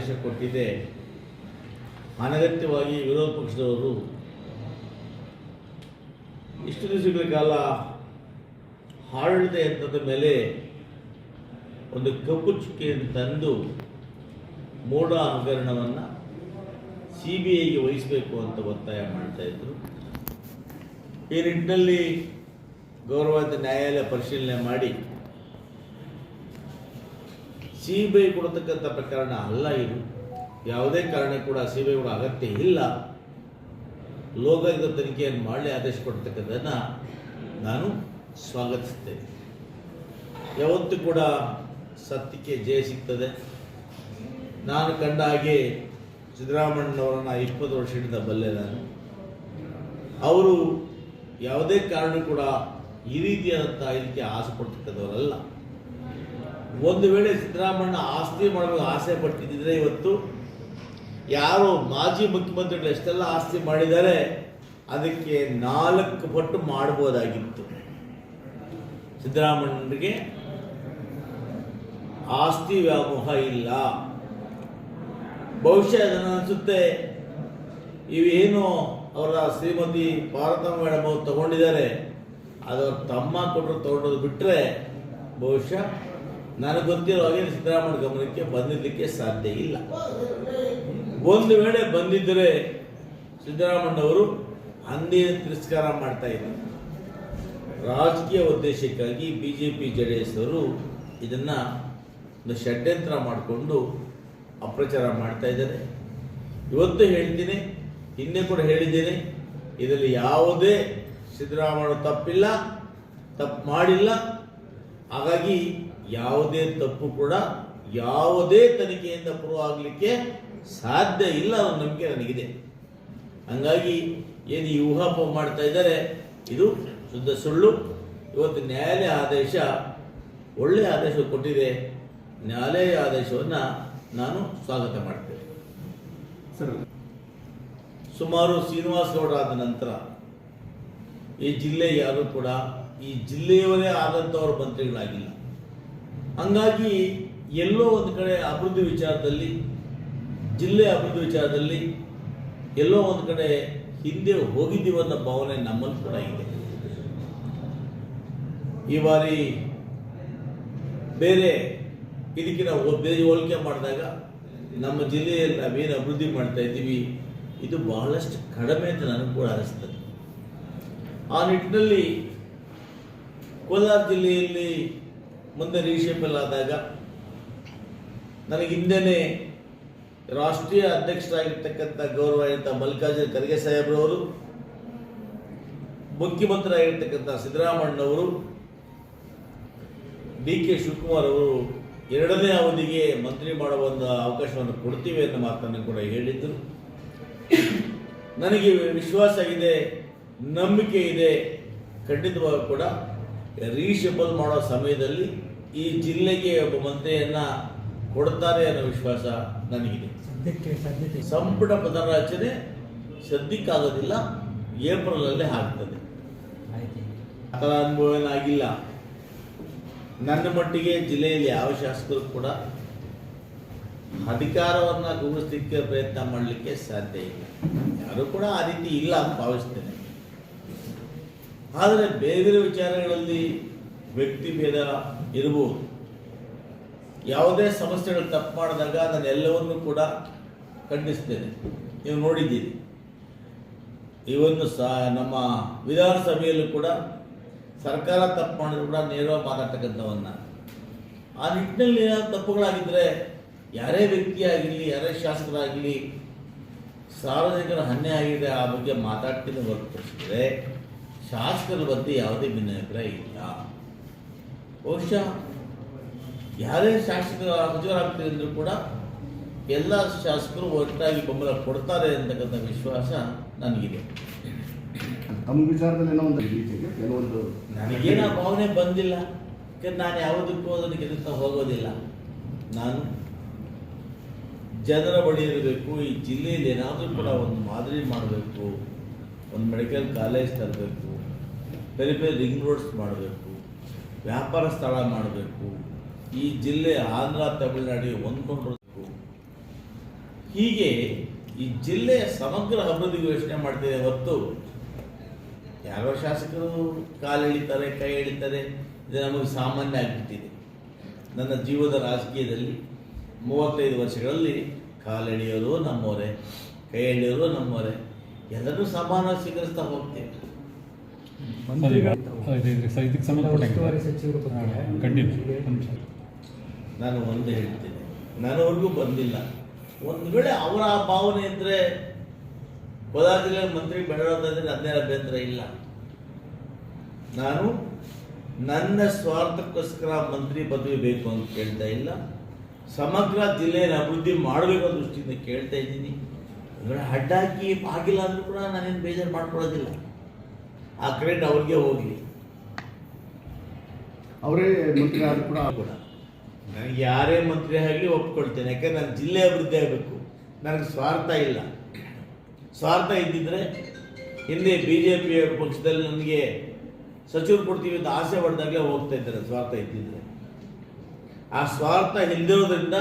ಆದೇಶ ಕೊಟ್ಟಿದೆ. ಅನಗತ್ಯವಾಗಿ ವಿರೋಧ ಪಕ್ಷದವರು ಇಷ್ಟು ದಿವಸಗಳ ಕಾಲ ಆಡಳಿತ ಯಂತ್ರದ ಮೇಲೆ ಒಂದು ಕಪ್ಪು ಚುಕ್ಕಿಯನ್ನು ತಂದು ಮೂಢ ಹಗರಣವನ್ನು CBIಗೆ ವಹಿಸಬೇಕು ಅಂತ ಒತ್ತಾಯ ಮಾಡ್ತಾ ಇದ್ರು. ಈ ನಿಟ್ಟಿನಲ್ಲಿ ಗೌರವಾನ್ವಿತ ನ್ಯಾಯಾಲಯ ಪರಿಶೀಲನೆ ಮಾಡಿ CBI ಕೊಡತಕ್ಕಂಥ ಪ್ರಕರಣ ಅಲ್ಲ ಇದು, ಯಾವುದೇ ಕಾರಣ ಕೂಡ CBI ಕೂಡ ಅಗತ್ಯ ಇಲ್ಲ, ಲೋಕಾಯುಕ್ತ ತನಿಖೆಯನ್ನು ಮಾಡಲಿ ಆದೇಶ ಕೊಡ್ತಕ್ಕಂಥದ್ದನ್ನು ನಾನು ಸ್ವಾಗತಿಸ್ತೇನೆ. ಯಾವತ್ತೂ ಕೂಡ ಸತ್ಯಕ್ಕೆ ಜಯ ಸಿಗ್ತದೆ. ನಾನು ಕಂಡ ಹಾಗೆ ಸಿದ್ದರಾಮಯ್ಯನವರನ್ನು 20 ವರ್ಷದಿಂದ ಬಲ್ಲೆ ನಾನು. ಅವರು ಯಾವುದೇ ಕಾರಣ ಕೂಡ ಈ ರೀತಿಯಾದಂಥ ಇದಕ್ಕೆ ಆಸೆ ಪಡ್ತಕ್ಕಂಥವರಲ್ಲ. ಒಂದು ವೇಳೆ ಸಿದ್ದರಾಮಯ್ಯ ಆಸ್ತಿ ಮಾಡಬೇಕು ಆಸೆ ಪಟ್ಟಿದ್ದರೆ ಇವತ್ತು ಯಾರು ಮಾಜಿ ಮುಖ್ಯಮಂತ್ರಿಗಳು ಎಷ್ಟೆಲ್ಲ ಆಸ್ತಿ ಮಾಡಿದ್ದಾರೆ ಅದಕ್ಕೆ 4 ಪಟ್ಟು ಮಾಡ್ಬೋದಾಗಿತ್ತು. ಸಿದ್ದರಾಮಯ್ಯನಿಗೆ ಆಸ್ತಿ ವ್ಯಾಮೋಹ ಇಲ್ಲ. ಬಹುಶಃ ನನ್ನ ಅನಿಸುತ್ತೆ ಇವೇನು ಅವರ ಶ್ರೀಮತಿ ಪಾರ್ವತಮ್ಮ ಮೇಡಮ್ ಅವರು ತಗೊಂಡಿದ್ದಾರೆ ಅದು ಅವ್ರ ತಮ್ಮ ಕೊಟ್ಟರು ತಗೊಂಡೋದು ಬಿಟ್ಟರೆ ಬಹುಶಃ ನನಗೆ ಗೊತ್ತಿರೋ ಹಾಗೆ ಸಿದ್ದರಾಮಯ್ಯ ಗಮನಕ್ಕೆ ಬಂದಿರಲಿಕ್ಕೆ ಸಾಧ್ಯ ಇಲ್ಲ. ಒಂದು ವೇಳೆ ಬಂದಿದ್ದರೆ ಸಿದ್ದರಾಮಯ್ಯನವರು ಅಂದಿನ ತಿರಸ್ಕಾರ ಮಾಡ್ತಾ ಇದ್ದಾರೆ. ರಾಜಕೀಯ ಉದ್ದೇಶಕ್ಕಾಗಿ BJP JDS ಅವರು ಇದನ್ನು ಒಂದು ಷಡ್ಯಂತ್ರ ಮಾಡಿಕೊಂಡು ಅಪ್ರಚಾರ ಮಾಡ್ತಾ ಇದ್ದಾರೆ. ಇವತ್ತು ಹೇಳ್ತೀನಿ, ಹಿಂದೆ ಕೂಡ ಹೇಳಿದ್ದೇನೆ, ಇದರಲ್ಲಿ ಯಾವುದೇ ಸಿದ್ದರಾಮಯ್ಯ ತಪ್ಪಿಲ್ಲ, ತಪ್ಪು ಮಾಡಿಲ್ಲ. ಹಾಗಾಗಿ ಯಾವುದೇ ತಪ್ಪು ಕೂಡ ಯಾವುದೇ ತನಿಖೆಯಿಂದ ಪ್ರೂವ್ ಆಗಲಿಕ್ಕೆ ಸಾಧ್ಯ ಇಲ್ಲ ಅನ್ನೋ ನಂಬಿಕೆ ನನಗಿದೆ. ಹಂಗಾಗಿ ಏನು ಈ ಊಹಾಪೋಹ ಮಾಡ್ತಾ ಇದ್ದಾರೆ ಇದು ಶುದ್ಧ ಸುಳ್ಳು. ಇವತ್ತು ನ್ಯಾಯಾಲಯ ಆದೇಶ ಒಳ್ಳೆಯ ಆದೇಶ ಕೊಟ್ಟಿದೆ. ನ್ಯಾಯಾಲಯ ಆದೇಶವನ್ನು ನಾನು ಸ್ವಾಗತ ಮಾಡ್ತೇನೆ. ಸರ್, ಸುಮಾರು ಶ್ರೀನಿವಾಸ್ ಗೌಡ ಆದ ನಂತರ ಈ ಜಿಲ್ಲೆ ಯಾರು ಕೂಡ ಈ ಜಿಲ್ಲೆಯವರೇ ಆದಂಥವ್ರ ಮಂತ್ರಿಗಳಾಗಿಲ್ಲ. ಹಂಗಾಗಿ ಎಲ್ಲೋ ಒಂದು ಕಡೆ ಅಭಿವೃದ್ಧಿ ವಿಚಾರದಲ್ಲಿ, ಜಿಲ್ಲೆ ಅಭಿವೃದ್ಧಿ ವಿಚಾರದಲ್ಲಿ ಎಲ್ಲೋ ಒಂದು ಕಡೆ ಹಿಂದೆ ಹೋಗಿದ್ದೀವನ್ನೋ ಭಾವನೆ ನಮ್ಮಲ್ಲಿ ಕೂಡ ಇದೆ. ಈ ಬಾರಿ ಬೇರೆ ಇದಕ್ಕೆ ನಾವು ಬೇರೆ ಹೋಲಿಕೆ ಮಾಡಿದಾಗ ನಮ್ಮ ಜಿಲ್ಲೆಯಲ್ಲಿ ನಾವೇನು ಅಭಿವೃದ್ಧಿ ಮಾಡ್ತಾ ಇದ್ದೀವಿ ಇದು ಬಹಳಷ್ಟು ಕಡಿಮೆ ಅಂತ ನನಗೆ ಕೂಡ ಅನಿಸ್ತದೆ. ಆ ನಿಟ್ಟಿನಲ್ಲಿ ಕೋಲಾರ ಜಿಲ್ಲೆಯಲ್ಲಿ ಮುಂದೆ ರೀಶೇಪಲ್ ಆದಾಗ ನನಗೆ ಹಿಂದೆನೇ ರಾಷ್ಟ್ರೀಯ ಅಧ್ಯಕ್ಷರಾಗಿರ್ತಕ್ಕಂಥ ಗೌರವಾನ್ವಿತ ಮಲ್ಲಿಕಾರ್ಜುನ ಖರ್ಗೆ ಸಾಹೇಬ್ರವರು, ಮುಖ್ಯಮಂತ್ರಿ ಆಗಿರ್ತಕ್ಕಂಥ ಸಿದ್ದರಾಮಯ್ಯನವರು, DK ಶಿವಕುಮಾರ್ ಅವರು 2ನೇ ಅವಧಿಗೆ ಮಂತ್ರಿ ಮಾಡುವ ಒಂದು ಅವಕಾಶವನ್ನು ಕೊಡ್ತೀವಿ ಅನ್ನೋ ಮಾತನ್ನು ಕೂಡ ಹೇಳಿದ್ದರು. ನನಗೆ ವಿಶ್ವಾಸ ಇದೆ, ನಂಬಿಕೆ ಇದೆ, ಖಂಡಿತವಾಗಿ ಕೂಡ ರೀಶಫಲ್ ಮಾಡೋ ಸಮಯದಲ್ಲಿ ಈ ಜಿಲ್ಲೆಗೆ ಒಬ್ಬ ಮಂತ್ರಿಯನ್ನು ಕೊಡ್ತಾರೆ ಅನ್ನೋ ವಿಶ್ವಾಸ ನನಗಿದೆ. ಸಂಪುಟ ಪುನರ್ರಚನೆ ಸದ್ಯಕ್ಕಾಗೋದಿಲ್ಲ, ಏಪ್ರಿಲಲ್ಲೇ ಆಗ್ತದೆ. ಆ ಥರ ಅನುಭವ ಏನಾಗಿಲ್ಲ. ನನ್ನ ಮಟ್ಟಿಗೆ ಜಿಲ್ಲೆಯಲ್ಲಿ ಯಾವ ಶಾಸಕರು ಕೂಡ ಅಧಿಕಾರವನ್ನು ಗುರುತಿಸಲಿಕ್ಕೆ ಪ್ರಯತ್ನ ಮಾಡಲಿಕ್ಕೆ ಸಾಧ್ಯ ಇಲ್ಲ. ಯಾರು ಕೂಡ ಆ ರೀತಿ ಇಲ್ಲ ಅಂತ ಭಾವಿಸ್ತೇನೆ. ಆದರೆ ಬೇರೆ ಬೇರೆ ವಿಚಾರಗಳಲ್ಲಿ ವ್ಯಕ್ತಿ ಭೇದ ಇರಬಹುದು. ಯಾವುದೇ ಸಮಸ್ಯೆಗಳು ತಪ್ಪು ಮಾಡಿದಾಗ ನಾನು ಎಲ್ಲವನ್ನೂ ಕೂಡ ಖಂಡಿಸ್ತೇನೆ. ನೀವು ನೋಡಿದ್ದೀರಿ, ಇವನ್ನು ನಮ್ಮ ವಿಧಾನಸಭೆಯಲ್ಲೂ ಕೂಡ ಸರ್ಕಾರ ತಪ್ಪು ಮಾಡಿದ್ರು ಕೂಡ ನೇರವಾಗಿ ಮಾತಾಡ್ತಕ್ಕಂಥವನ್ನ. ಆ ನಿಟ್ಟಿನಲ್ಲಿ ಏನಾದ್ರು ತಪ್ಪುಗಳಾಗಿದ್ದರೆ ಯಾರೇ ವ್ಯಕ್ತಿ ಆಗಿರಲಿ, ಯಾರೇ ಶಾಸಕರಾಗಲಿ, ಸಾರ್ವಜನಿಕರ ಅನ್ಯಾಯ ಆಗಿದೆ ಆ ಬಗ್ಗೆ ಮಾತಾಡ್ತೀನಿ ಹೊರತುಪಡಿಸಿದರೆ ಶಾಸಕರ ಬಗ್ಗೆ ಯಾವುದೇ ಭಿನ್ನಾಭಿಪ್ರಾಯ ಇಲ್ಲ. ಬಹುಶಃ ಯಾರೇ ಶಾಸಕರ ಸಚಿವರಾಗ್ತಾರೆ ಅಂದರೂ ಕೂಡ ಎಲ್ಲ ಶಾಸಕರು ಒಟ್ಟಾಗಿ ಬೆಂಬಲ ಕೊಡ್ತಾರೆ ಅಂತಕ್ಕಂಥ ವಿಶ್ವಾಸ ನನಗಿದೆ. ತಮ್ಮ ವಿಚಾರದಲ್ಲಿ ಕೆಲವೊಂದು ನನಗೇನೋ ಭಾವನೆ ಬಂದಿಲ್ಲ. ಯಾಕಂದ್ರೆ ನಾನು ಯಾವುದಕ್ಕೂ ಅದನ್ನು ಗೆಲ್ಲುತ್ತಾ ಹೋಗೋದಿಲ್ಲ. ನಾನು ಜನರ ಬಳಿ ಇರಬೇಕು. ಈ ಜಿಲ್ಲೆಯಲ್ಲಿ ಏನಾದರೂ ಕೂಡ ಒಂದು ಮಾದರಿ ಮಾಡಬೇಕು, ಒಂದು ಮೆಡಿಕಲ್ ಕಾಲೇಜ್ ತರಬೇಕು, ಬೇರೆ ಬೇರೆ ರಿಂಗ್ ರೋಡ್ಸ್ ಮಾಡಬೇಕು, ವ್ಯಾಪಾರ ಸ್ಥಳ ಮಾಡಬೇಕು, ಈ ಜಿಲ್ಲೆ ಆಂಧ್ರ ತಮಿಳುನಾಡಿಗೆ ಹೊಂದ್ಕೊಂಡಿರಬೇಕು. ಹೀಗೆ ಈ ಜಿಲ್ಲೆಯ ಸಮಗ್ರ ಅಭಿವೃದ್ಧಿಗೆ ಯೋಚನೆ ಮಾಡ್ತಿದೆ ಹೊರತು ಯಾರೋ ಶಾಸಕರು ಕಾಲು ಎಳಿತಾರೆ, ಕೈ ಎಳಿತಾರೆ, ಇದು ನಮಗೆ ಸಾಮಾನ್ಯ ಆಗಿಬಿಟ್ಟಿದೆ. ನನ್ನ ಜೀವನದ ರಾಜಕೀಯದಲ್ಲಿ 35 ವರ್ಷಗಳಲ್ಲಿ ಕಾಲೆಳೆಯೋರು ನಮ್ಮವರೇ, ಕೈ ಎಳೆಯೋರು ನಮ್ಮವರೇ, ಎಲ್ಲರೂ ಸಮಾನ ಸ್ವೀಕರಿಸ್ತಾ ಹೋಗ್ತೇವೆ. ಇದಕ್ಕೆ ಸಂಬಂಧಪಟ್ಟ ಸಚಿವರ ಬಗ್ಗೆ ಕಂಟಿನ್ಯೂ. ನಾನು ಒಂದು ಹೇಳ್ತೇನೆ, ನನ್ನವರೆಗೂ ಬಂದಿಲ್ಲ. ಒಂದು ವೇಳೆ ಅವರ ಆ ಭಾವನೆ ಇದ್ದರೆ ಕೋಲಾರ ಜಿಲ್ಲೆ ಮಂತ್ರಿ ಬೆಳೆಯೋದಾದ್ರೆ ಅದೇನು ಅಭ್ಯಂತರ ಇಲ್ಲ. ನಾನು ನನ್ನ ಸ್ವಾರ್ಥಕ್ಕೋಸ್ಕರ ಮಂತ್ರಿ ಪದವಿ ಬೇಕು ಅಂತ ಕೇಳ್ತಾ ಇಲ್ಲ, ಸಮಗ್ರ ಜಿಲ್ಲೆಯನ್ನು ಅಭಿವೃದ್ಧಿ ಮಾಡಬೇಕು ಅನ್ನೋ ದೃಷ್ಟಿಯಿಂದ ಕೇಳ್ತಾ ಇದ್ದೀನಿ. ಅಡ್ಡಾಕಿ ಆಗಿಲ್ಲ ಅಂದ್ರೂ ಕೂಡ ನಾನೇನು ಬೇಜಾರು ಮಾಡ್ಕೊಳ್ಳೋದಿಲ್ಲ. ಆ ಕ್ರೆಡಿಟ್ ಅವ್ರಿಗೆ ಹೋಗಲಿ. ಅವರೇ ಮಂತ್ರಿ ಆದರೂ ಕೂಡ ನನಗೆ ಯಾರೇ ಮಂತ್ರಿ ಆಗಲಿ ಒಪ್ಕೊಳ್ತೇನೆ. ಯಾಕಂದ್ರೆ ನನ್ನ ಜಿಲ್ಲೆ ಅಭಿವೃದ್ಧಿ ಆಗಬೇಕು. ನನಗೆ ಸ್ವಾರ್ಥ ಇಲ್ಲ. ಸ್ವಾರ್ಥ ಇದ್ದಿದ್ರೆ ಹಿಂದೆ BJP ಪಕ್ಷದಲ್ಲಿ ನನಗೆ ಸಚಿವರು ಕೊಡ್ತೀವಿ ಅಂತ ಆಸೆ ಪಡೆದಾಗಲೇ ಹೋಗ್ತಾ ಇದ್ದಾರೆ. ಸ್ವಾರ್ಥ ಇದ್ದಿದ್ರೆ, ಆ ಸ್ವಾರ್ಥ ಇಲ್ಲದಿರೋದ್ರಿಂದ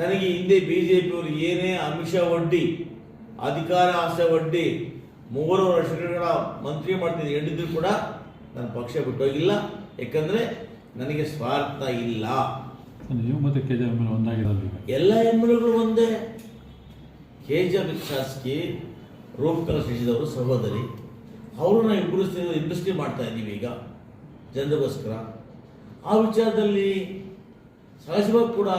ನನಗೆ ಹಿಂದೆ BJPಯವರು ಏನೇ ಆಮಿಷ ಒಡ್ಡಿ, ಅಧಿಕಾರ ಆಸೆ ಒಡ್ಡಿ 3 ವರ್ಷಗಳ ಮಂತ್ರಿ ಮಾಡ್ತಿದ್ದು ಹೇಳಿದ್ರು ಕೂಡ ನನ್ನ ಪಕ್ಷ ಬಿಟ್ಟೋಗಿಲ್ಲ. ಯಾಕಂದರೆ ನನಗೆ ಸ್ವಾರ್ಥ ಇಲ್ಲ. ನೀವು ಮತ್ತೆ KJM ಒಂದಾಗಿರೋದು. ಎಲ್ಲ ಎಮ್ಮೆಗಳು ಒಂದೇ. KJM ಶಾಸಕಿ ರೂಪಕಲಾ ಶಶಿದವರು ಸಹೋದರಿ, ಅವ್ರನ್ನ ಇಬ್ಬರು ಇಂಡಸ್ಟ್ರಿ ಮಾಡ್ತಾ ಇದ್ದೀವಿ ಈಗ ಜನರಿಗೋಸ್ಕರ. ಆ ವಿಚಾರದಲ್ಲಿ ಸಹಜವಾಗಿ ಕೂಡ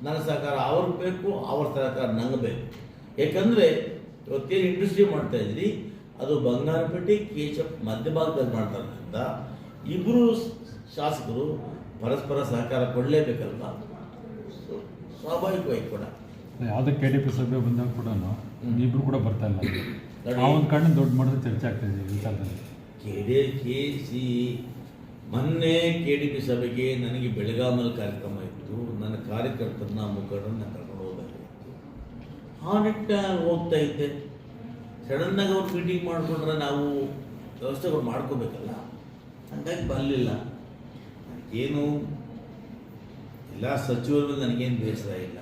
ನನ್ನ ಸಹಕಾರ ಅವ್ರಿಗೆ ಬೇಕು, ಅವ್ರ ಸಹಕಾರ ನಂಗೆ ಬೇಕು. ಯಾಕಂದರೆ ಇವತ್ತೇನು ಇಂಡಸ್ಟ್ರಿ ಮಾಡ್ತಾ ಇದ್ರಿ ಅದು ಬಂಗಾರಪೇಟೆ KJM ಮಧ್ಯಭಾಗದಲ್ಲಿ ಮಾಡ್ತಾರಿಂದ ಇಬ್ಬರು ಶಾಸಕರು ಪರಸ್ಪರ ಸಹಕಾರ ಕೊಡಲೇಬೇಕಲ್ವ. ಸ್ವಾಭಾವಿಕವಾಗಿ ಕೂಡ ಯಾವುದೇ KDP ಸಭೆ ಬಂದಾಗ ಕೂಡ ಇಬ್ಬರು ಕೂಡ ಬರ್ತಾ ಇಲ್ಲ. ಆ ಒಂದು ಕಣ್ಣು ದೊಡ್ಡ ಮಟ್ಟದ ಚರ್ಚೆ ಆಗ್ತಾ ಇದೆ ಈ ವಿಚಾರದಲ್ಲಿ. ಮೊನ್ನೆ KDP ಸಭೆಗೆ ನನಗೆ ಬೆಳಗಾಮಲ್ಲಿ ಕಾರ್ಯಕ್ರಮ ಇತ್ತು. ನನ್ನ ಕಾರ್ಯಕರ್ತರನ್ನ ಮುಖಂಡರನ್ನ ಕರ್ಕೊಂಡು ಹೋಗಬೇಕಾಗಿತ್ತು. ಆ ನಿಟ್ಟಿನಲ್ಲಿ ಹೋಗ್ತಾ ಇದ್ದೆ. ಸಡನ್ನಾಗಿ ಅವ್ರು ಮೀಟಿಂಗ್ ಮಾಡಿಕೊಂಡ್ರೆ ನಾವು ವ್ಯವಸ್ಥೆಗಳು ಮಾಡ್ಕೋಬೇಕಲ್ಲ, ಹಾಗಾಗಿ ಬರಲಿಲ್ಲ. ಏನು ಎಲ್ಲ ಸಚಿವರು ನನಗೇನು ಬೇಸರ ಇಲ್ಲ.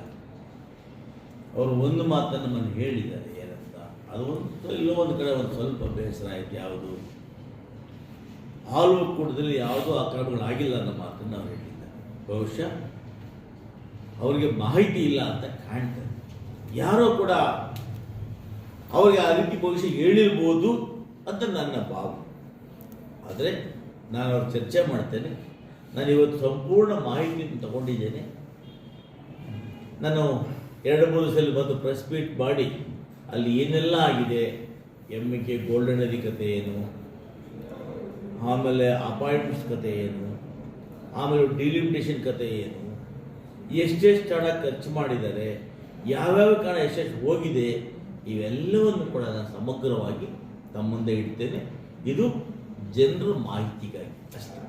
ಅವರು ಒಂದು ಮಾತನ್ನು ನಮ್ಮನ್ನು ಹೇಳಿದ್ದಾರೆ. ಏನಂತ ಅದು ಎಲ್ಲೋ ಒಂದು ಕಡೆ ಒಂದು ಸ್ವಲ್ಪ ಬೇಸರ ಆಯಿತು. ಯಾವುದು ಹಾಲು ಒಕ್ಕೂಟದಲ್ಲಿ ಯಾವುದೂ ಅಕ್ರಮಗಳಾಗಿಲ್ಲ ಅನ್ನೋ ಮಾತನ್ನು ಅವ್ರು ಹೇಳಿದ್ದಾರೆ. ಬಹುಶಃ ಅವರಿಗೆ ಮಾಹಿತಿ ಇಲ್ಲ ಅಂತ ಕಾಣ್ತಾರೆ. ಯಾರೋ ಕೂಡ ಅವರಿಗೆ ಆ ರೀತಿ ಬಹುಶಃ ಹೇಳಿರ್ಬೋದು ಅಂತ ನನ್ನ ಭಾವನೆ. ಆದರೆ ನಾನು ಅವ್ರ ಚರ್ಚೆ ಮಾಡ್ತೇನೆ. ನಾನು ಇವತ್ತು ಸಂಪೂರ್ಣ ಮಾಹಿತಿಯನ್ನು ತಗೊಂಡಿದ್ದೇನೆ. ನಾನು 2-3 ಸಲ ಬಂದು ಪ್ರೆಸ್ ಮೀಟ್ ಮಾಡಿ ಅಲ್ಲಿ ಏನೆಲ್ಲ ಆಗಿದೆ, MK ಗೋಲ್ಡನ್ ನದಿ ಕತೆ ಏನು, ಆಮೇಲೆ ಅಪಾಯಿಂಟ್ಮೆಂಟ್ಸ್ ಕತೆ ಏನು, ಆಮೇಲೆ ಡಿಲಿಮಿಟೇಷನ್ ಕತೆ ಏನು, ಎಷ್ಟೆಷ್ಟು ಹಣ ಖರ್ಚು ಮಾಡಿದ್ದಾರೆ, ಯಾವ್ಯಾವ ಕಾರಣ ಎಷ್ಟೆಷ್ಟು ಹೋಗಿದೆ, ಇವೆಲ್ಲವನ್ನು ಕೂಡ ನಾನು ಸಮಗ್ರವಾಗಿ ತಮ್ಮ ಮುಂದೆ ಇಡ್ತೇನೆ. ಇದು ಜನರ ಮಾಹಿತಿಗಾಗಿ ಅಷ್ಟೇ.